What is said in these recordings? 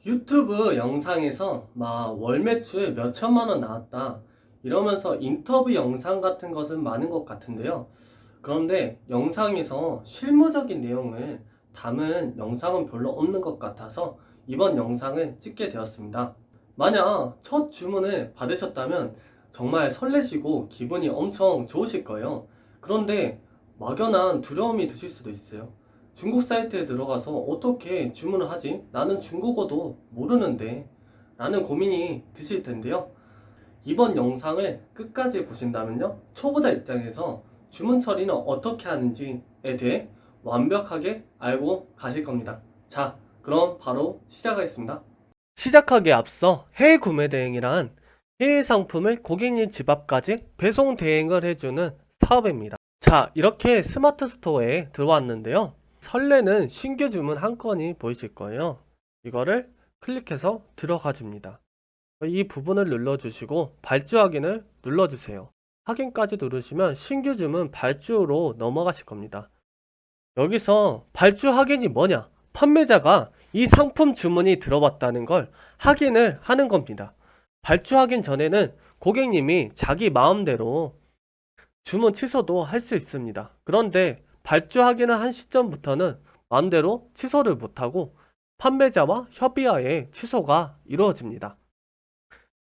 유튜브 영상에서 막 월 매출 몇 천만 원 나왔다 이러면서 인터뷰 영상 같은 것은 많은 것 같은데요. 그런데 영상에서 실무적인 내용을 담은 영상은 별로 없는 것 같아서 이번 영상을 찍게 되었습니다. 만약 첫 주문을 받으셨다면 정말 설레시고 기분이 엄청 좋으실 거예요. 그런데 막연한 두려움이 드실 수도 있어요. 중국 사이트에 들어가서 어떻게 주문을 하지? 나는 중국어도 모르는데 라는 고민이 드실 텐데요. 이번 영상을 끝까지 보신다면요, 초보자 입장에서 주문 처리는 어떻게 하는지에 대해 완벽하게 알고 가실 겁니다. 자, 그럼 바로 시작하겠습니다. 시작하기에 앞서 해외 구매 대행이란 해외 상품을 고객님 집 앞까지 배송 대행을 해주는 사업입니다. 자, 이렇게 스마트 스토어에 들어왔는데요. 설레는 신규 주문 한 건이 보이실 거예요. 이거를 클릭해서 들어가 줍니다. 이 부분을 눌러주시고 발주 확인을 눌러주세요. 확인까지 누르시면 신규 주문 발주로 넘어가실 겁니다. 여기서 발주 확인이 뭐냐? 판매자가 이 상품 주문이 들어왔다는 걸 확인을 하는 겁니다. 발주 확인 전에는 고객님이 자기 마음대로 주문 취소도 할 수 있습니다. 그런데 발주 확인을 한 시점부터는 마음대로 취소를 못하고 판매자와 협의하에 취소가 이루어집니다.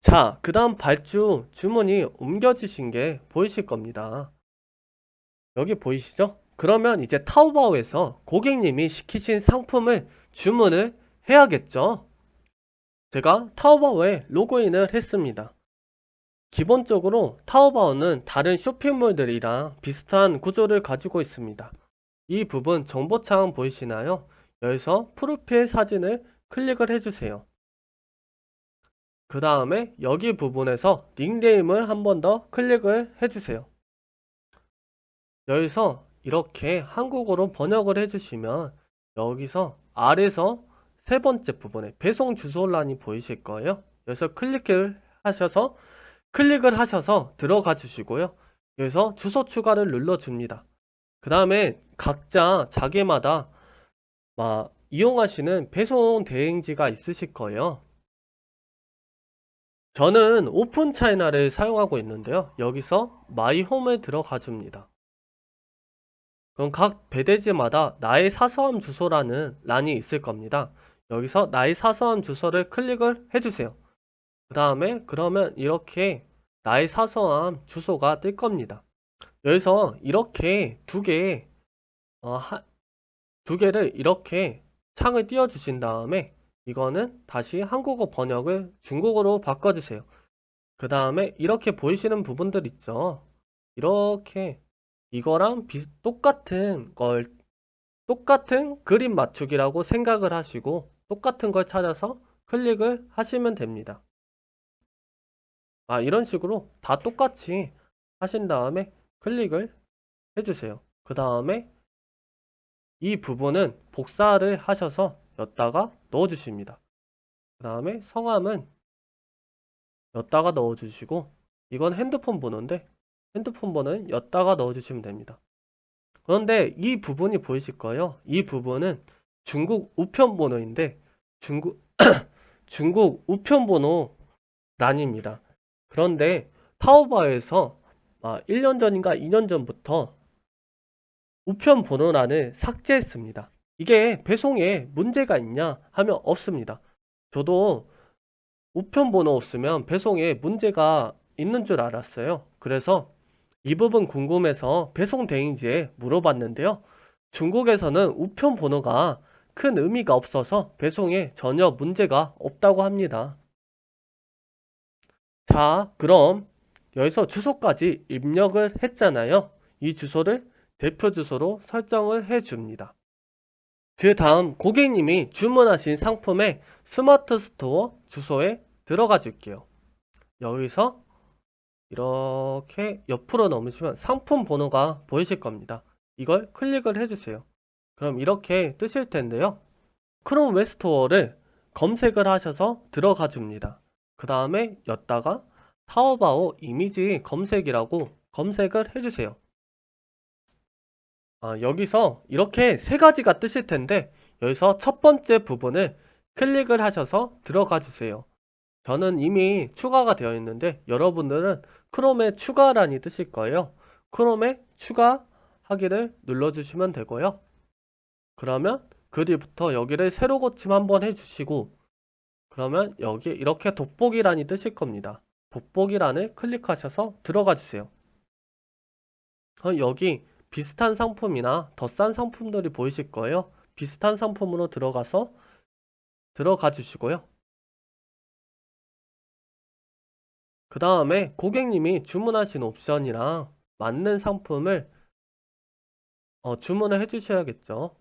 자, 그 다음 발주 주문이 옮겨지신 게 보이실 겁니다. 여기 보이시죠? 그러면 이제 타오바오에서 고객님이 시키신 상품을 주문을 해야겠죠? 제가 타오바오에 로그인을 했습니다. 기본적으로 타오바오는 다른 쇼핑몰들이랑 비슷한 구조를 가지고 있습니다. 이 부분 정보창 보이시나요? 여기서 프로필 사진을 클릭을 해주세요. 그 다음에 여기 부분에서 닉네임을 한 번 더 클릭을 해주세요. 여기서 이렇게 한국어로 번역을 해주시면 여기서 아래서 세 번째 부분에 배송 주소란이 보이실 거예요. 여기서 클릭을 하셔서 들어가 주시고요. 여기서 주소 추가를 눌러 줍니다. 그 다음에 각자 자기마다 이용하시는 배송 대행지가 있으실 거예요. 저는 오픈 차이나를 사용하고 있는데요. 여기서 마이홈을 들어가 줍니다. 그럼 각 배대지마다 나의 사서함 주소라는 란이 있을 겁니다. 여기서 나의 사서함 주소를 클릭을 해주세요. 그 다음에 그러면 이렇게 나의 사서함 주소가 뜰 겁니다. 여기서 이렇게 두 개를 이렇게 창을 띄워 주신 다음에 이거는 다시 한국어 번역을 중국어로 바꿔주세요. 그 다음에 이렇게 보이시는 부분들 있죠. 이렇게 이거랑 똑같은 그림 맞추기라고 생각을 하시고 똑같은 걸 찾아서 클릭을 하시면 됩니다. 이런 식으로 다 똑같이 하신 다음에 클릭을 해주세요. 그 다음에 이 부분은 복사를 하셔서 여기다가 넣어주십니다. 그 다음에 성함은 여기다가 넣어주시고 이건 핸드폰 번호인데 핸드폰 번호는 여기다가 넣어주시면 됩니다. 그런데 이 부분이 보이실 거예요. 이 부분은 중국 우편 번호인데 중국 우편 번호 란입니다. 그런데 타오바오에서 1년 전인가 2년 전부터 우편 번호란을 삭제했습니다. 이게 배송에 문제가 있냐 하면 없습니다. 저도 우편 번호 없으면 배송에 문제가 있는 줄 알았어요. 그래서 이 부분 궁금해서 배송 대행지에 물어봤는데요. 중국에서는 우편 번호가 큰 의미가 없어서 배송에 전혀 문제가 없다고 합니다. 자, 그럼 여기서 주소까지 입력을 했잖아요. 이 주소를 대표 주소로 설정을 해 줍니다. 그 다음 고객님이 주문하신 상품의 스마트 스토어 주소에 들어가 줄게요. 여기서 이렇게 옆으로 넘으시면 상품 번호가 보이실 겁니다. 이걸 클릭을 해주세요. 그럼 이렇게 뜨실 텐데요. 크롬 웹스토어를 검색을 하셔서 들어가 줍니다. 그 다음에 여기다가 타오바오 이미지 검색이라고 검색을 해주세요. 여기서 이렇게 세 가지가 뜨실 텐데 여기서 첫 번째 부분을 클릭을 하셔서 들어가 주세요. 저는 이미 추가가 되어 있는데 여러분들은 크롬에 추가란이 뜨실 거예요. 크롬에 추가하기를 눌러주시면 되고요. 그러면 그 뒤부터 여기를 새로 고침 한번 해주시고 그러면 여기 이렇게 돋보기란이 뜨실 겁니다. 돋보기란을 클릭하셔서 들어가 주세요. 여기 비슷한 상품이나 더 싼 상품들이 보이실 거예요. 비슷한 상품으로 들어가 주시고요. 그 다음에 고객님이 주문하신 옵션이랑 맞는 상품을 주문을 해 주셔야겠죠.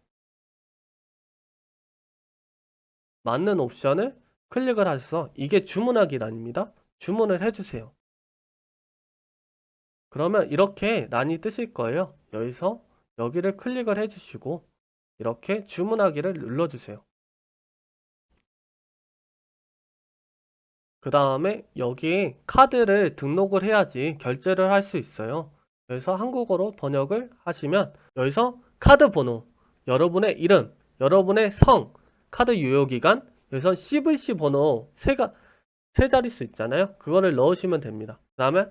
맞는 옵션을 클릭을 하셔서 이게 주문하기란입니다. 주문을 해 주세요. 그러면 이렇게 란이 뜨실 거예요. 여기서 여기를 클릭을 해 주시고 이렇게 주문하기를 눌러 주세요. 그 다음에 여기에 카드를 등록을 해야지 결제를 할 수 있어요. 그래서 한국어로 번역을 하시면 여기서 카드 번호, 여러분의 이름, 여러분의 성, 카드 유효기간, 여기서 CVC 번호 세 자릿수 있잖아요. 그거를 넣으시면 됩니다. 그 다음에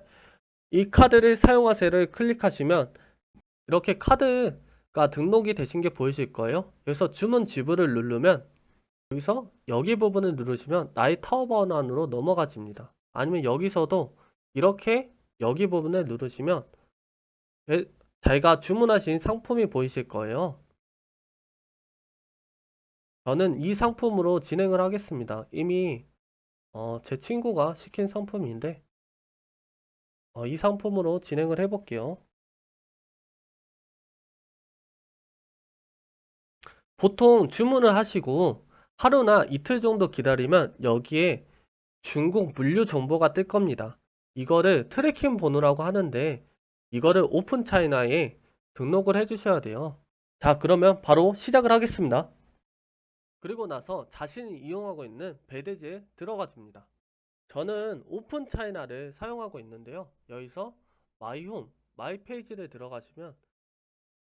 이 카드를 사용하세요를 클릭하시면 이렇게 카드가 등록이 되신 게 보이실 거예요. 그래서 주문 지불을 누르면 여기서 여기 부분을 누르시면 나의 타오바오 안으로 넘어가집니다. 아니면 여기서도 이렇게 여기 부분을 누르시면 자기가 주문하신 상품이 보이실 거예요. 저는 이 상품으로 진행을 하겠습니다. 이미 제 친구가 시킨 상품인데 이 상품으로 진행을 해볼게요. 보통 주문을 하시고 하루나 이틀 정도 기다리면 여기에 중국 물류 정보가 뜰 겁니다. 이거를 트래킹 번호라고 하는데 이거를 오픈 차이나에 등록을 해 주셔야 돼요. 자, 그러면 바로 시작을 하겠습니다. 그리고 나서 자신이 이용하고 있는 배대지에 들어가 줍니다. 저는 오픈 차이나를 사용하고 있는데요. 여기서 마이홈, 마이 페이지를 들어가시면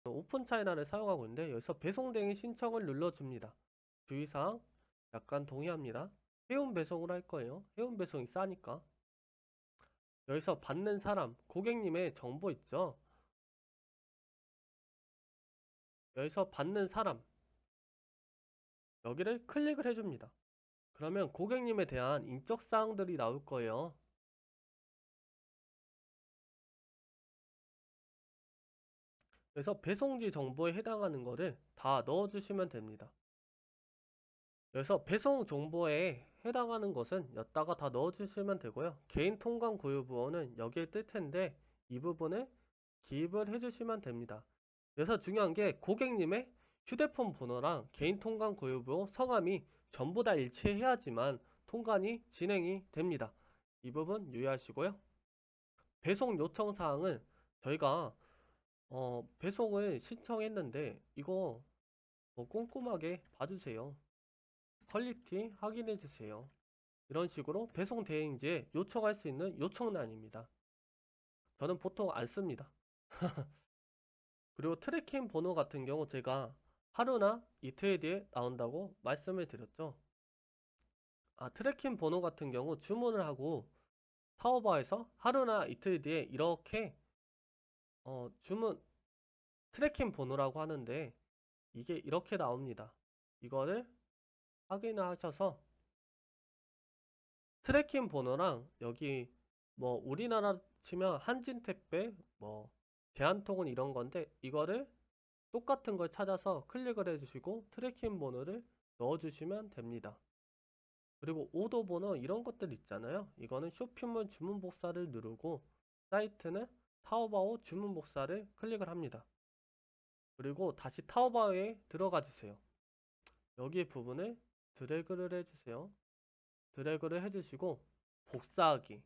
오픈 차이나를 사용하고 있는데 여기서 배송 대행 신청을 눌러줍니다. 주의사항 약간 동의합니다. 해운 배송을 할 거예요. 해운 배송이 싸니까. 여기서 받는 사람, 고객님의 정보 있죠? 여기서 받는 사람, 여기를 클릭을 해줍니다. 그러면 고객님에 대한 인적 사항들이 나올 거예요. 그래서 배송지 정보에 해당하는 거를 다 넣어주시면 됩니다. 그래서 배송 정보에 해당하는 것은 여기다가 다 넣어주시면 되고요. 개인 통관 고유 부호는 여기에 뜰 텐데 이 부분을 기입을 해주시면 됩니다. 그래서 중요한 게 고객님의 휴대폰 번호랑 개인 통관 고유 부호, 성함이 전부 다 일치해야지만 통관이 진행이 됩니다. 이 부분 유의하시고요. 배송 요청 사항은 저희가 배송을 신청했는데 이거 꼼꼼하게 봐주세요. 퀄리티 확인해주세요. 이런 식으로 배송 대행지에 요청할 수 있는 요청란입니다. 저는 보통 안 씁니다. 그리고 트래킹 번호 같은 경우 제가 하루나 이틀 뒤에 나온다고 말씀을 드렸죠. 트래킹 번호 같은 경우 주문을 하고 타오바오에서 하루나 이틀 뒤에 이렇게 주문 트래킹 번호라고 하는데 이게 이렇게 나옵니다. 이거를 확인하셔서 트래킹 번호랑 여기 뭐 우리나라 치면 한진택배 뭐 대한통운 이런 건데 이거를 똑같은 걸 찾아서 클릭을 해주시고 트래킹 번호를 넣어주시면 됩니다. 그리고 오더 번호 이런 것들 있잖아요. 이거는 쇼핑몰 주문 복사를 누르고 사이트는 타오바오 주문 복사를 클릭을 합니다. 그리고 다시 타오바오에 들어가 주세요. 여기 부분을 드래그를 해주세요. 드래그를 해주시고 복사하기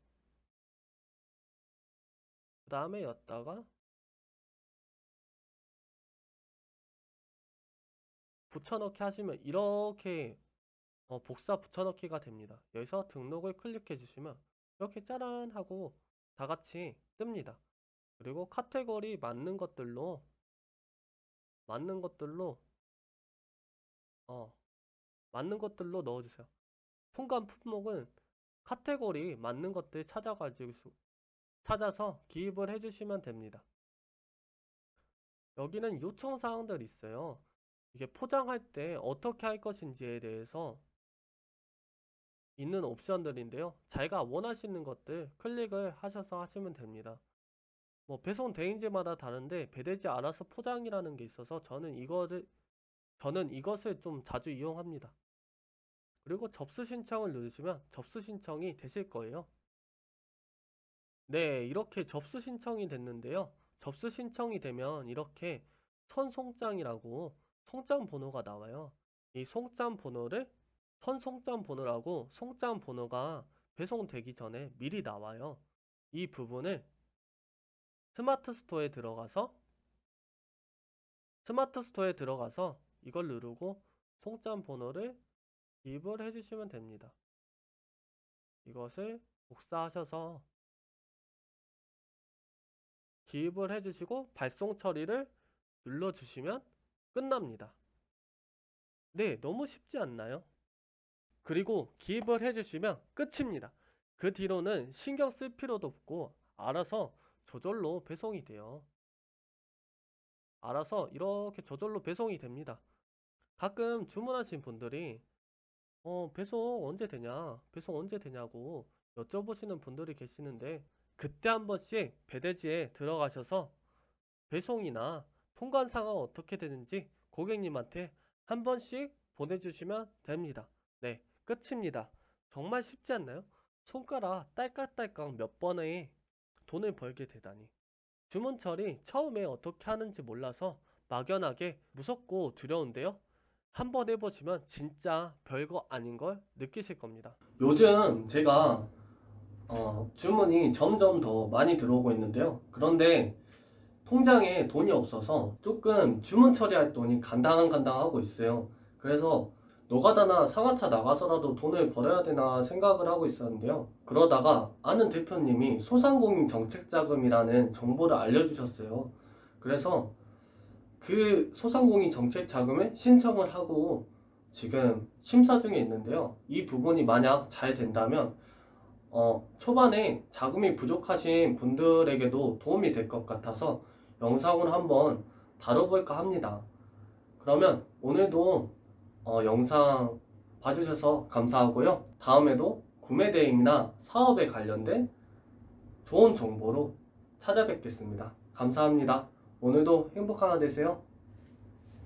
그 다음에 였다가 붙여넣기 하시면 이렇게 복사 붙여넣기가 됩니다. 여기서 등록을 클릭해 주시면 이렇게 짜란 하고 다 같이 뜹니다. 그리고 카테고리 맞는 것들로 어, 맞는 것들로 넣어주세요. 통관 품목은 카테고리 맞는 것들 찾아서 기입을 해주시면 됩니다. 여기는 요청 사항들이 있어요. 이게 포장할 때 어떻게 할 것인지에 대해서 있는 옵션들인데요. 자기가 원하시는 것들 클릭을 하셔서 하시면 됩니다. 뭐 배송 대행지마다 다른데 배대지 알아서 포장이라는 게 있어서 저는 이것을 좀 자주 이용합니다. 그리고 접수 신청을 누르시면 접수 신청이 되실 거예요. 네, 이렇게 접수 신청이 됐는데요. 접수 신청이 되면 이렇게 선송장이라고 송장 번호가 나와요. 이 송장 번호를 선송장 번호라고 송장 번호가 배송되기 전에 미리 나와요. 이 부분을 스마트 스토어에 들어가서 이걸 누르고 송장 번호를 기입을 해주시면 됩니다. 이것을 복사하셔서 기입을 해주시고 발송 처리를 눌러주시면 끝납니다. 네, 너무 쉽지 않나요? 그리고 기입을 해주시면 끝입니다. 그 뒤로는 신경 쓸 필요도 없고 알아서 저절로 배송이 돼요. 알아서 이렇게 저절로 배송이 됩니다. 가끔 주문하신 분들이 배송 언제 되냐? 배송 언제 되냐고 여쭤보시는 분들이 계시는데 그때 한 번씩 배대지에 들어가셔서 배송이나 통관 상황 어떻게 되는지 고객님한테 한 번씩 보내주시면 됩니다. 네, 끝입니다. 정말 쉽지 않나요? 손가락 딸깍딸깍 몇 번에 돈을 벌게 되다니. 주문 처리 처음에 어떻게 하는지 몰라서 막연하게 무섭고 두려운데요. 한번 해보시면 진짜 별거 아닌 걸 느끼실 겁니다. 요즘 제가 주문이 점점 더 많이 들어오고 있는데요. 그런데 통장에 돈이 없어서 조금 주문 처리할 돈이 간당간당하고 있어요. 그래서 노가다나 상하차 나가서라도 돈을 벌어야 되나 생각을 하고 있었는데요. 그러다가 아는 대표님이 소상공인 정책자금이라는 정보를 알려주셨어요. 그래서 그 소상공인 정책자금에 신청을 하고 지금 심사 중에 있는데요. 이 부분이 만약 잘 된다면 초반에 자금이 부족하신 분들에게도 도움이 될 것 같아서 영상으로 한번 다뤄볼까 합니다. 그러면 오늘도 영상 봐주셔서 감사하고요. 다음에도 구매 대행이나 사업에 관련된 좋은 정보로 찾아뵙겠습니다. 감사합니다. 오늘도 행복한 하루 되세요.